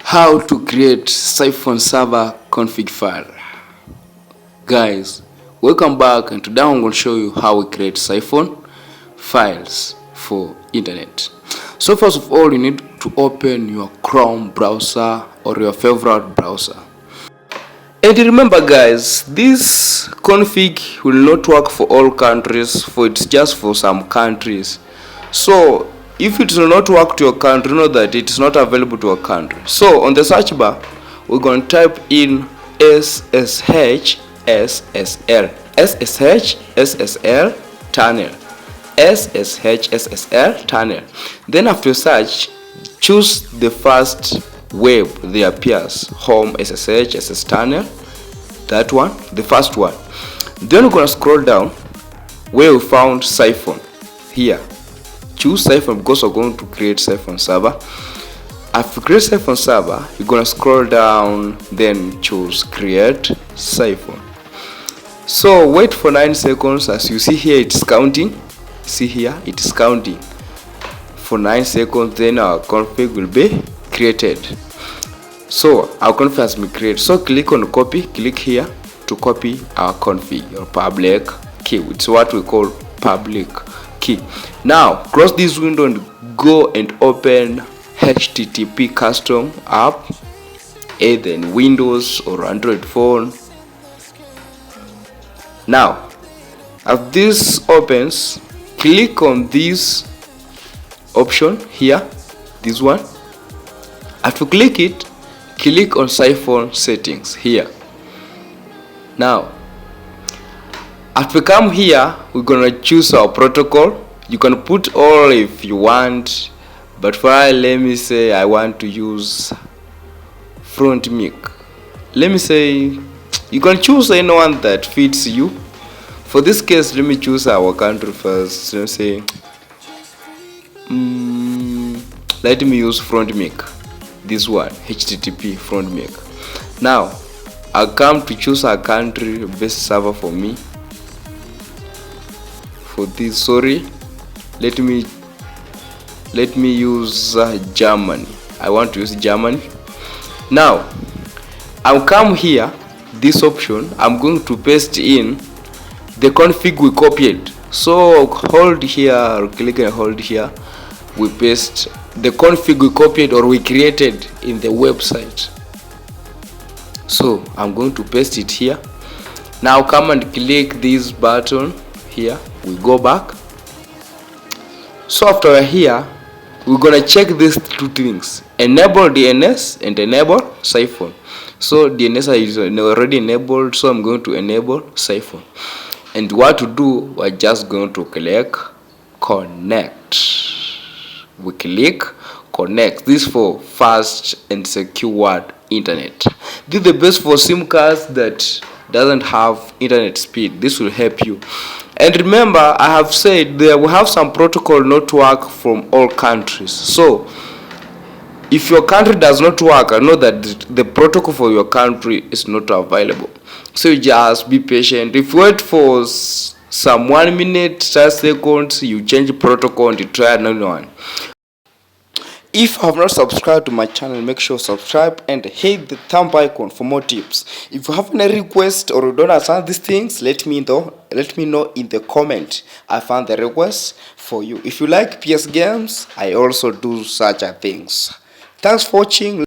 How to create Psiphon server config file. Guys, welcome back, and today I'm going to show you how we create Psiphon files for internet. So first of all, you need to open your Chrome browser or your favorite browser. And remember guys, this config will not work for all countries, for it's just for some countries. So if it will not work to your country, know that it is not available to your country. So on the search bar, we're going to type in SSH SSL tunnel, SSH SSL tunnel. Then after search, choose the first web that appears, home SSH SS tunnel, that one, the first one. Then we're gonna scroll down where we found Psiphon. Here, choose Psiphon because we're going to create Psiphon server. After create Psiphon server, you're gonna scroll down, then choose create Psiphon. So wait for 9 seconds. As you see here, it's counting. See here, it is counting for 9 seconds. Then our config will be created. So our config has been created. So click on copy. Click here to copy our config or public key. It's what we call public key. Now close this window and go and open HTTP custom app, either in Windows or Android phone. Now as this opens, click on this option here, this one. After click it, click on Psiphon settings here. Now after come here, we're gonna choose our protocol. You can put all if you want, but for I, let me say I want to use front mic. Let me say you can choose anyone that fits you. For this case, let me choose our country first. Let's say let me use front mic, this one, HTTP front mic. Now I'll come to choose a country best server for me. For this, sorry, let me use Germany. I want to use Germany. Now I'll come here, this option. I'm going to paste in the config we copied. So hold here or click and hold here. We paste the config we copied or we created in the website. So I'm going to paste it here. Now come and click this button here. We go back. So after we're here, we're gonna check these two things: enable DNS and enable Psiphon. So DNS is already enabled, so I'm going to enable Psiphon. And what to do, we're just going to click connect. We click connect. This for fast and secure internet. This is the best for SIM cards that doesn't have internet speed. This will help you. And remember, I have said there we have some protocol not work from all countries. So if your country does not work, I know that the protocol for your country is not available. So you just be patient. If you wait for some 1 minute, 30 seconds, you change protocol and you try another one. If you have not subscribed to my channel, make sure subscribe and hit the thumb icon for more tips. If you have any request or you don't understand these things, let me know in the comment. I found the request for you. If you like PS games, I also do such a things. Thanks for watching.